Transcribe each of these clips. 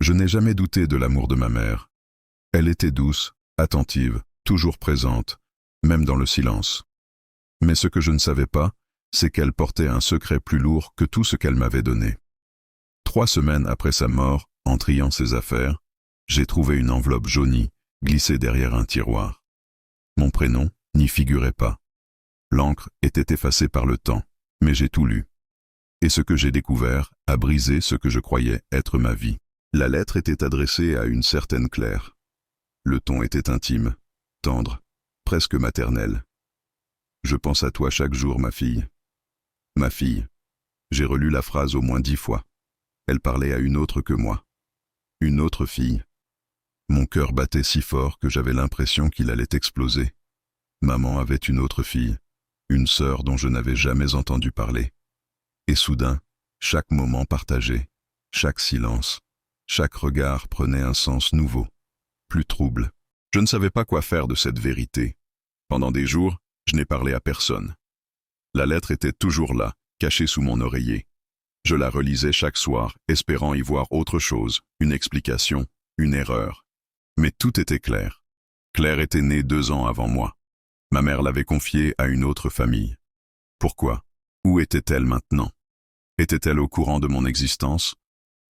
Je n'ai jamais douté de l'amour de ma mère. Elle était douce, attentive, toujours présente, même dans le silence. Mais ce que je ne savais pas, c'est qu'elle portait un secret plus lourd que tout ce qu'elle m'avait donné. 3 semaines après sa mort, en triant ses affaires, j'ai trouvé une enveloppe jaunie, glissée derrière un tiroir. Mon prénom n'y figurait pas. L'encre était effacée par le temps, mais j'ai tout lu. Et ce que j'ai découvert a brisé ce que je croyais être ma vie. La lettre était adressée à une certaine Claire. Le ton était intime, tendre, presque maternel. Je pense à toi chaque jour, ma fille. Ma fille. J'ai relu la phrase au moins 10 fois. Elle parlait à une autre que moi. Une autre fille. Mon cœur battait si fort que j'avais l'impression qu'il allait exploser. Maman avait une autre fille, une sœur dont je n'avais jamais entendu parler. Et soudain, chaque moment partagé, chaque silence, chaque regard prenait un sens nouveau, plus trouble. Je ne savais pas quoi faire de cette vérité. Pendant des jours, je n'ai parlé à personne. La lettre était toujours là, cachée sous mon oreiller. Je la relisais chaque soir, espérant y voir autre chose, une explication, une erreur. Mais tout était clair. Claire était née 2 ans avant moi. Ma mère l'avait confiée à une autre famille. Pourquoi? Où était-elle maintenant? Était-elle au courant de mon existence?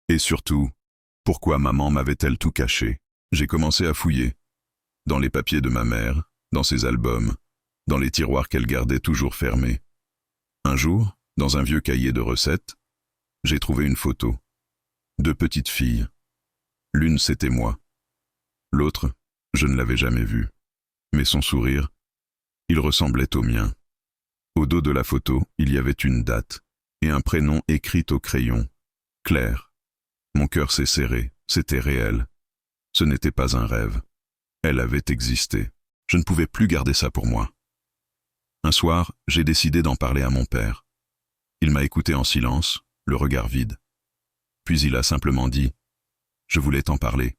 Et surtout, pourquoi maman m'avait-elle tout caché? J'ai commencé à fouiller. Dans les papiers de ma mère, dans ses albums, dans les tiroirs qu'elle gardait toujours fermés. Un jour, dans un vieux cahier de recettes, j'ai trouvé une photo. 2 petites filles. L'une, c'était moi. L'autre, je ne l'avais jamais vue. Mais son sourire, il ressemblait au mien. Au dos de la photo, il y avait une date et un prénom écrit au crayon. Claire. Mon cœur s'est serré, c'était réel. Ce n'était pas un rêve. Elle avait existé. Je ne pouvais plus garder ça pour moi. Un soir, j'ai décidé d'en parler à mon père. Il m'a écouté en silence, le regard vide. Puis il a simplement dit « Je voulais t'en parler,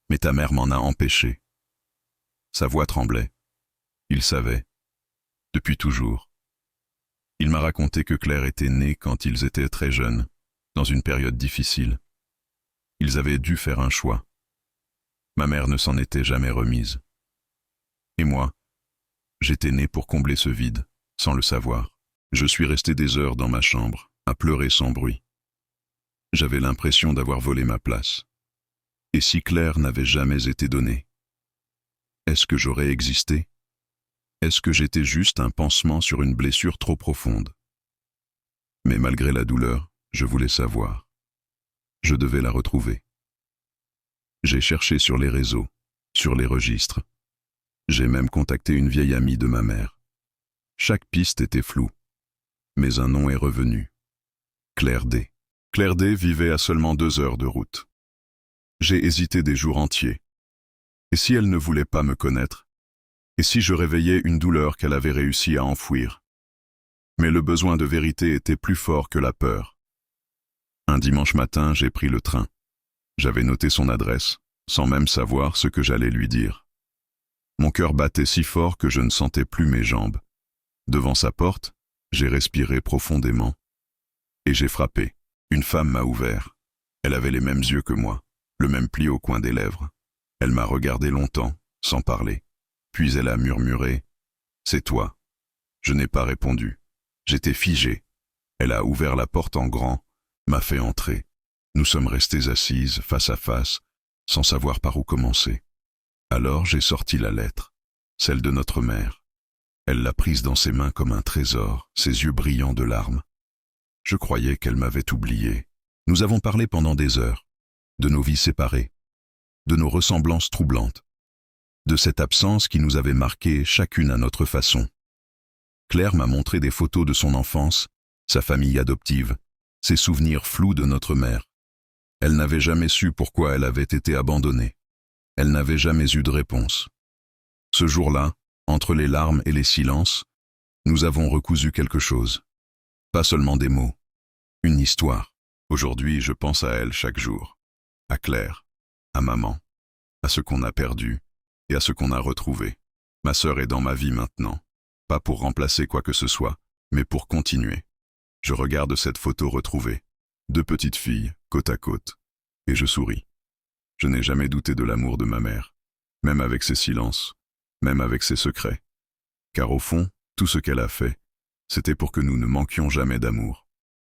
mais ta mère m'en a empêché. » Sa voix tremblait. Il savait. Depuis toujours. Il m'a raconté que Claire était née quand ils étaient très jeunes, dans une période difficile. Ils avaient dû faire un choix. Ma mère ne s'en était jamais remise. Et moi, j'étais né pour combler ce vide, sans le savoir. Je suis resté des heures dans ma chambre, à pleurer sans bruit. J'avais l'impression d'avoir volé ma place. Et si Claire n'avait jamais été donnée? Est-ce que j'aurais existé? Est-ce que j'étais juste un pansement sur une blessure trop profonde? Mais malgré la douleur, je voulais savoir. Je devais la retrouver. J'ai cherché sur les réseaux, sur les registres. J'ai même contacté une vieille amie de ma mère. Chaque piste était floue, mais un nom est revenu. Claire D. Claire D vivait à seulement 2 heures de route. J'ai hésité des jours entiers. Et si elle ne voulait pas me connaître? Et si je réveillais une douleur qu'elle avait réussi à enfouir? Mais le besoin de vérité était plus fort que la peur. Un dimanche matin, j'ai pris le train. J'avais noté son adresse, sans même savoir ce que j'allais lui dire. Mon cœur battait si fort que je ne sentais plus mes jambes. Devant sa porte, j'ai respiré profondément. Et j'ai frappé. Une femme m'a ouvert. Elle avait les mêmes yeux que moi, le même pli au coin des lèvres. Elle m'a regardé longtemps, sans parler. Puis elle a murmuré « C'est toi ». Je n'ai pas répondu. J'étais figé. Elle a ouvert la porte en grand, m'a fait entrer. Nous sommes restés assises, face à face, sans savoir par où commencer. Alors j'ai sorti la lettre, celle de notre mère. Elle l'a prise dans ses mains comme un trésor, ses yeux brillants de larmes. Je croyais qu'elle m'avait oublié. Nous avons parlé pendant des heures, de nos vies séparées, de nos ressemblances troublantes, de cette absence qui nous avait marquées chacune à notre façon. Claire m'a montré des photos de son enfance, sa famille adoptive, ses souvenirs flous de notre mère. Elle n'avait jamais su pourquoi elle avait été abandonnée. Elle n'avait jamais eu de réponse. Ce jour-là, entre les larmes et les silences, nous avons recousu quelque chose. Pas seulement des mots, une histoire. Aujourd'hui, je pense à elle chaque jour. À Claire, à maman, à ce qu'on a perdu et à ce qu'on a retrouvé. Ma sœur est dans ma vie maintenant, pas pour remplacer quoi que ce soit, mais pour continuer. Je regarde cette photo retrouvée, 2 petites filles, côte à côte, et je souris. Je n'ai jamais douté de l'amour de ma mère, même avec ses silences, même avec ses secrets. Car au fond, tout ce qu'elle a fait, c'était pour que nous ne manquions jamais d'amour.